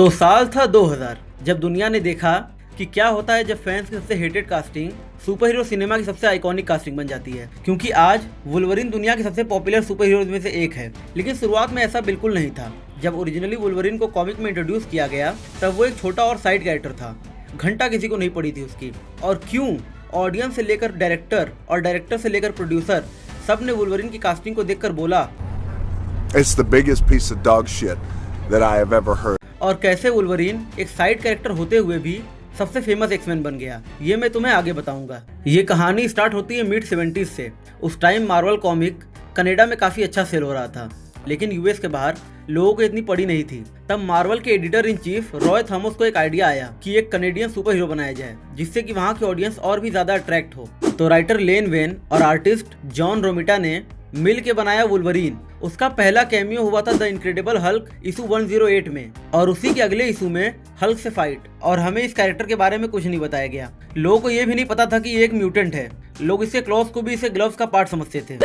तो साल था 2000 जब दुनिया ने देखा कि क्या होता है जब फैंस की सबसे hated casting super hero cinema की सबसे आइकॉनिक कास्टिंग बन जाती है। क्योंकि आज वुल्वरीन दुनिया के सबसे पॉपुलर सुपर हीरोज में से एक है। लेकिन शुरुआत में ऐसा बिल्कुल नहीं था। जब ओरिजिनली वुल्वरीन को कॉमिक में इंट्रोड्यूस किया गया तब वो एक छोटा और साइड कैरेक्टर था। घंटा किसी को नहीं पड़ी थी उसकी। और क्यों ऑडियंस से लेकर डायरेक्टर और डायरेक्टर से लेकर प्रोड्यूसर सब ने वुल्वरीन की कास्टिंग को देखकर बोला It's the biggest piece of dog shit that I have ever heard. और कैसे वुल्वरीन एक साइड कैरेक्टर होते हुए भी सबसे फेमस एक्समैन बन गया, ये मैं तुम्हें आगे बताऊंगा। ये कहानी स्टार्ट होती है मिड 70s से। उस टाइम मार्वल कॉमिक कनाडा में काफी अच्छा सेल हो रहा था, लेकिन यूएस के बाहर लोगों को इतनी पड़ी नहीं थी। तब मार्वल के editor in chief Roy Thomas को एक आइडिया आया कि एक कनेडियन सुपर हीरो बनाया जाए जिससे कि वहाँ की ऑडियंस और भी ज्यादा अट्रैक्ट हो। तो राइटर लेन वेन और आर्टिस्ट जॉन रोमिटा ने मिल के बनाया वुल्वरीन। उसका पहला कैमियो हुआ था द इनक्रेडिबल हल्क इशू 108 में, और उसी के अगले इशू में हल्क से फाइट। और हमें इस कैरेक्टर के बारे में कुछ नहीं बताया गया। लोगों को ये भी नहीं पता था कि ये एक म्यूटेंट है। लोग इसके क्लॉथ को भी इसे ग्लव्स का पार्ट समझते थे।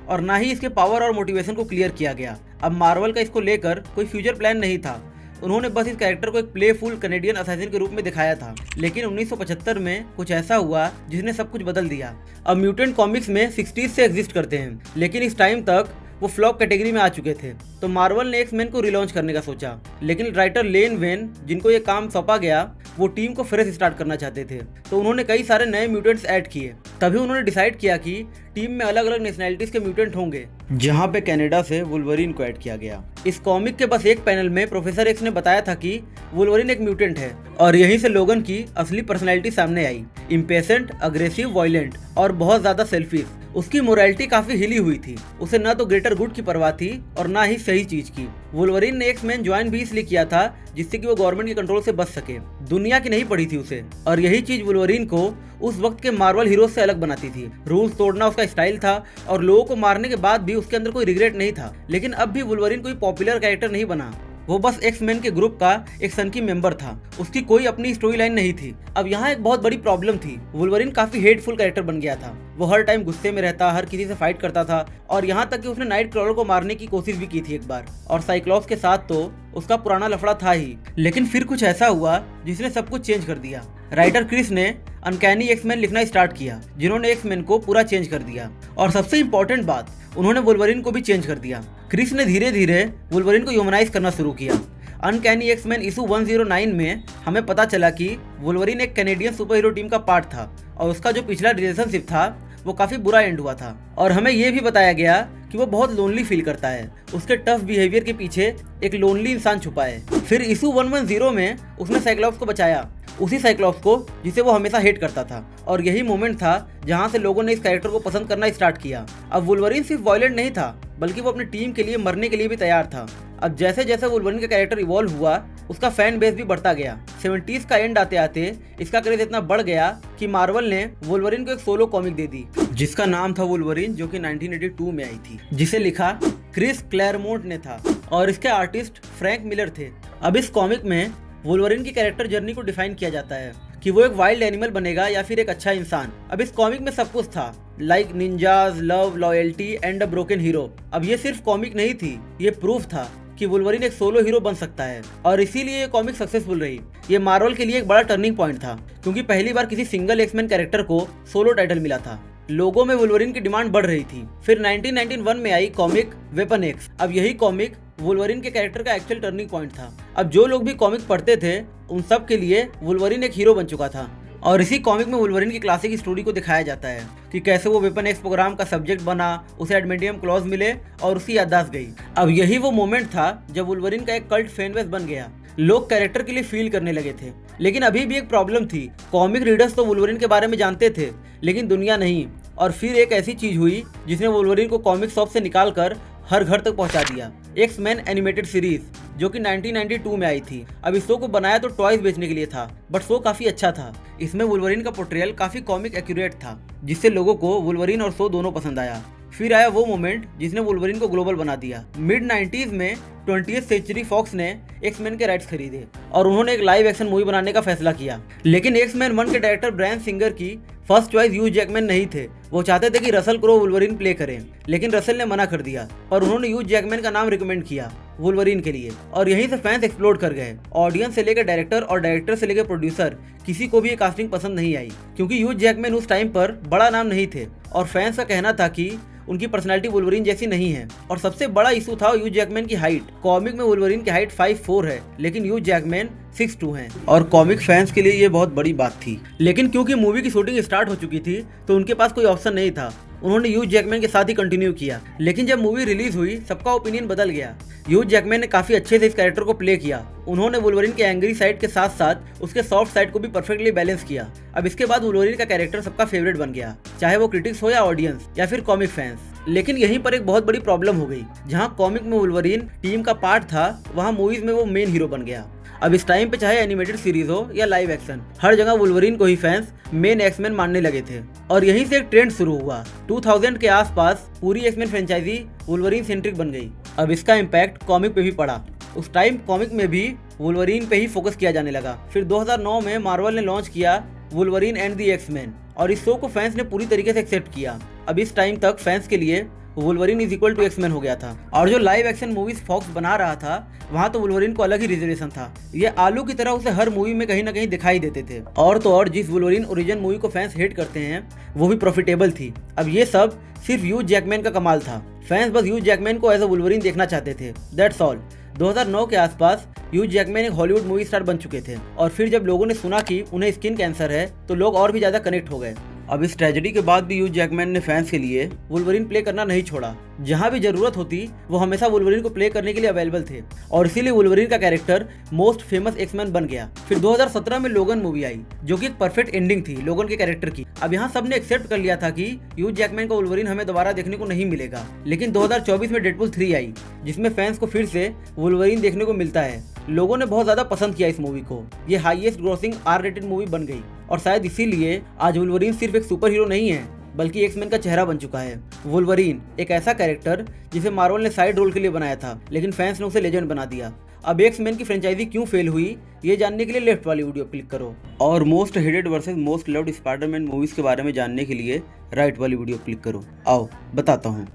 और ना ही इसके पावर और मोटिवेशन को क्लियर किया गया। अब मार्वल का इसको लेकर कोई फ्यूचर प्लान नहीं था। उन्होंने बस इस कैरेक्टर को एक प्लेफुल कनेडियन असैसिन के रूप में दिखाया था। लेकिन 1975 में कुछ ऐसा हुआ जिसने सब कुछ बदल दिया। अब म्यूटेंट कॉमिक्स में 60s से एग्जिस्ट करते हैं, लेकिन इस टाइम तक वो फ्लॉप कैटेगरी में आ चुके थे। तो मार्वल ने एक्स-मैन को रिलॉन्च करने का सोचा, लेकिन राइटर लेन वेन जिनको ये काम सौंपा गया वो टीम को फ्रेश स्टार्ट करना चाहते थे। तो उन्होंने कई सारे नए म्यूटेंट्स ऐड किए। तभी उन्होंने डिसाइड किया कि टीम में अलग अलग नेशनैलिटीज के म्यूटेंट होंगे, जहाँ पे कनाडा से वुल्वरीन को ऐड किया गया। इस कॉमिक के बस एक पैनल में प्रोफेसर एक्स ने बताया था कि वुल्वरीन एक म्यूटेंट है, और यहीं से लोगन की असली पर्सनैलिटी सामने आई। इम्पेशेंट, अग्रेसिव, वायलेंट और बहुत ज्यादा सेल्फिश। उसकी मोरालिटी काफी हिली हुई थी। उसे न तो ग्रेटर गुड की परवाह थी और ना ही सही चीज की। वुल्वरीन ने एक्स-मैन ज्वाइन भी इसलिए किया था जिससे कि वो गवर्नमेंट के कंट्रोल से बच सके। दुनिया की नहीं पड़ी थी उसे, और यही चीज वुल्वरीन को उस वक्त के मार्वल हीरोज से अलग बनाती थी। रूल्स तोड़ना उसका स्टाइल था, और लोगों को मारने के बाद भी उसके अंदर कोई रिग्रेट नहीं था। लेकिन अब भी वुल्वरीन कोई पॉपुलर कैरेक्टर नहीं बना। वो बस एक्स-मैन के ग्रुप का एक सनकी मेंबर था। उसकी कोई अपनी स्टोरी लाइन नहीं थी। अब यहाँ एक बहुत बड़ी प्रॉब्लम थी। वुल्वरीन काफी हेटफुल कैरेक्टर बन गया था। वो हर टाइम गुस्से में रहता, हर किसी से फाइट करता था, और यहाँ तक कि उसने नाइट क्रॉलर को मारने की कोशिश भी की थी एक बार। और साइक्लॉप्स के साथ तो उसका पुराना लफड़ा था ही। लेकिन फिर कुछ ऐसा हुआ जिसने सब कुछ चेंज कर दिया। राइटर क्रिस ने अनकैनी एक्स-मैन लिखना स्टार्ट किया, जिन्होंने एक्स-मैन को पूरा चेंज कर दिया। और सबसे इम्पोर्टेंट बात, उन्होंने वुल्वरीन को भी चेंज कर दिया। क्रिस ने धीरे धीरे वुल्वरीन को ह्यूमनाइज करना शुरू किया। अनकैनी एक्स-मैन इशू 109 में हमें पता चला कि वुल्वरीन एक कैनेडियन सुपर हीरो टीम का पार्ट था, और उसका जो पिछला रिलेशनशिप था वो काफी बुरा एंड हुआ था। और हमें ये भी बताया गया कि वो बहुत लोनली फील करता है। उसके टफ बिहेवियर के पीछे एक लोनली इंसान छुपा है। फिर इशू 110 में उसने साइक्लॉप्स को बचाया, उसी साइक्लॉप्स को जिसे वो हमेशा हेट करता था। और यही मोमेंट था जहां से लोगों ने इस कैरेक्टर को पसंद करना स्टार्ट किया। अब वुल्वरीन सिर्फ वायलेंट नहीं था, बल्कि वो अपनी टीम के लिए मरने के लिए भी तैयार था। अब जैसे जैसे वुल्वरीन का कैरेक्टर इवॉल्व हुआ, उसका फैन बेस भी बढ़ता गया। 70s का एंड आते आते इसका क्रेज इतना बढ़ गया कि मार्वल ने वुल्वरीन को एक सोलो कॉमिक दे दी, जिसका नाम था वुल्वरीन, जो कि 1982 में आई थी, जिसे लिखा क्रिस क्लैरमोंट ने था, और इसके आर्टिस्ट फ्रैंक मिलर थे। अब इस कॉमिक में वुल्वरीन की कैरेक्टर जर्नी को डिफाइन किया जाता है कि वो एक वाइल्ड एनिमल बनेगा या फिर एक अच्छा इंसान। अब इस कॉमिक में सब कुछ था, like ninjas, love, loyalty and a broken hero. अब ये सिर्फ कॉमिक नहीं थी, ये प्रूफ था कि वुल्वरीन एक सोलो हीरो बन सकता है, और इसीलिए ये कॉमिक सक्सेसफुल रही। ये मार्वल के लिए एक बड़ा टर्निंग पॉइंट था, क्योंकि पहली बार किसी सिंगल एक्स-मैन कैरेक्टर को सोलो टाइटल मिला था। लोगों में वुल्वरीन की डिमांड बढ़ रही थी। फिर 1991 में आई कॉमिक वेपन एक्स। अब यही कॉमिक वुल्वरीन के कैरेक्टर का एक्चुअल टर्निंग पॉइंट था। अब जो लोग भी कॉमिक पढ़ते थे उन सब के लिए वुल्वरीन एक हीरो बन चुका था। और इसी कॉमिक में वुल्वरीन की क्लासिक स्टोरी को दिखाया जाता है कि कैसे वो वेपन एक्स प्रोग्राम का सब्जेक्ट बना, उसे एडमेंटियम क्लॉज मिले और उसकी याददाश्त गई। अब यही वो मोमेंट था जब वुल्वरीन का एक कल्ट फैन बेस बन गया। लोग कैरेक्टर के लिए फील करने लगे थे। लेकिन अभी भी एक प्रॉब्लम थी। कॉमिक रीडर्स तो वुल्वरीन के बारे में जानते थे, लेकिन दुनिया नहीं। और फिर एक ऐसी चीज हुई जिसने वुल्वरीन को कॉमिक शॉप से निकाल कर हर घर तक पहुंचा दिया। एक्स-मैन एनिमेटेड सीरीज, जो कि 1992 में आई थी। अब इस शो को बनाया तो टॉयज बेचने के लिए था, बट शो काफी अच्छा था। इसमें वुल्वरीन का पोर्ट्रेयल काफी कॉमिक एक्यूरेट था, जिससे लोगों को वुल्वरीन और शो दोनों पसंद आया। फिर आया वो मोमेंट जिसने वुल्वरीन को ग्लोबल बना दिया। मिड 90s में 20th सेंचुरी फॉक्स ने एक्स-मैन के राइट्स खरीदे और उन्होंने एक लाइव एक्शन मूवी बनाने का फैसला किया। लेकिन एक्स-मैन 1 के डायरेक्टर ब्रायन सिंगर की फर्स्ट चॉइस ह्यूज जैकमैन नहीं थे, वो चाहते थे कि रसल क्रो वुल्वरीन प्ले करें, लेकिन रसल ने मना कर दिया और उन्होंने ह्यूज जैकमैन का नाम रिकमेंड किया वुल्वरीन के लिए। और यहीं से फैंस एक्सप्लोड कर गए। ऑडियंस से लेकर डायरेक्टर और डायरेक्टर से लेकर प्रोड्यूसर, किसी को भी ये कास्टिंग पसंद नहीं आई, क्योंकि ह्यूज जैकमैन उस टाइम पर बड़ा नाम नहीं थे और फैंस का कहना था कि उनकी पर्सनालिटी वुल्वरीन जैसी नहीं है। और सबसे बड़ा इशू था ह्यूज जैकमैन की हाइट। कॉमिक में वुल्वरीन की हाइट 5'4" है, लेकिन ह्यूज जैकमैन 6'2" हैं और कॉमिक फैंस के लिए ये बहुत बड़ी बात थी। लेकिन क्योंकि मूवी की शूटिंग स्टार्ट हो चुकी थी तो उनके पास कोई ऑप्शन नहीं था, उन्होंने ह्यूज जैकमैन के साथ ही कंटिन्यू किया। लेकिन जब मूवी रिलीज हुई सबका ओपिनियन बदल गया। ह्यूज जैकमैन ने काफी अच्छे से इस कैरेक्टर को प्ले किया। उन्होंने वुल्वरीन के एंग्री साइड के साथ साथ उसके सॉफ्ट साइड को भी परफेक्टली बैलेंस किया। अब इसके बाद वुल्वरीन का कैरेक्टर सबका फेवरेट बन गया, चाहे वो क्रिटिक्स हो या ऑडियंस या फिर कॉमिक फैंस। लेकिन यहीं पर एक बहुत बड़ी प्रॉब्लम हो गई, जहां कॉमिक में वुल्वरीन टीम का पार्ट था, वहां मूवीज में वो मेन हीरो बन गया। अब इस टाइम पे चाहे एनिमेटेड सीरीज हो या लाइव एक्शन, हर जगह वुल्वरीन को ही फैंस मेन एक्समैन मानने लगे थे और यहीं से एक ट्रेंड शुरू हुआ। 2000 के आसपास पूरी एक्समैन फ्रेंचाइजी वुल्वरीन सेंट्रिक बन गई। अब इसका इम्पैक्ट कॉमिक पे भी पड़ा। उस टाइम कॉमिक में भी वुल्वरीन पे ही फोकस किया जाने लगा। फिर 2009 में मार्वल ने लॉन्च किया वुल्वरीन एंड द एक्समैन और इस शो को फैंस ने पूरी तरीके से एक्सेप्ट किया। अब इस टाइम तक फैंस के लिए Wolverine is equal to X Men हो गया था। और जो लाइव एक्शन मूवीज फॉक्स बना रहा था, वहाँ तो वुल्वरीन को अलग ही रिजर्वेशन था। ये आलू की तरह उसे हर मूवी में कहीं ना कहीं दिखाई देते थे। और तो और जिस वुल्वरीन ओरिजिन मूवी को फैंस हेट करते हैं, वो भी प्रॉफिटेबल थी। अब ये सब सिर्फ ह्यूज जैकमैन का कमाल था। फैंस बस ह्यूज जैकमैन को एज अ वुल्वरीन देखना चाहते थे, दैट्स ऑल। 2009 के आसपास ह्यूज जैकमैन एक हॉलीवुड मूवी स्टार बन चुके थे और फिर जब लोगों ने सुना कि उन्हें स्किन कैंसर है तो लोग और भी ज्यादा कनेक्ट हो गए। अब इस ट्रेजेडी के बाद भी ह्यूज जैकमैन ने फैंस के लिए वुल्वरीन प्ले करना नहीं छोड़ा। जहां भी जरूरत होती वो हमेशा वुल्वरीन को प्ले करने के लिए अवेलेबल थे और इसीलिए वुल्वरीन का कैरेक्टर मोस्ट फेमस एक्समैन बन गया। फिर 2017 में लोगन मूवी आई, जो कि एक परफेक्ट एंडिंग थी लोगन के कैरेक्टर की। अब यहाँ सबने एक्सेप्ट कर लिया था कि ह्यूज जैकमैन का वुल्वरीन हमें दोबारा देखने को नहीं मिलेगा। लेकिन 2024 में डेडपूल 3 आई, जिसमें फैंस को फिर से वुल्वरीन देखने को मिलता है। लोगों ने बहुत ज्यादा पसंद किया इस मूवी को। ये हाईएस्ट ग्रोसिंग R-रेटेड मूवी बन गई और शायद इसीलिए आज वुल्वरीन सिर्फ एक सुपर हीरो नहीं है, बल्कि एक्समैन का चेहरा बन चुका है। वुल्वरीन एक ऐसा कैरेक्टर जिसे मार्वल ने साइड रोल के लिए बनाया था, लेकिन फैंस ने उसे लेजेंड बना दिया। अब एक्समैन की फ्रेंचाइजी क्यों फेल हुई, ये जानने के लिए लेफ्ट वाली वीडियो क्लिक करो और most hated versus most loved Spiderman movies के बारे में जानने के लिए राइट वाली वीडियो क्लिक करो। आओ बताता हूँ।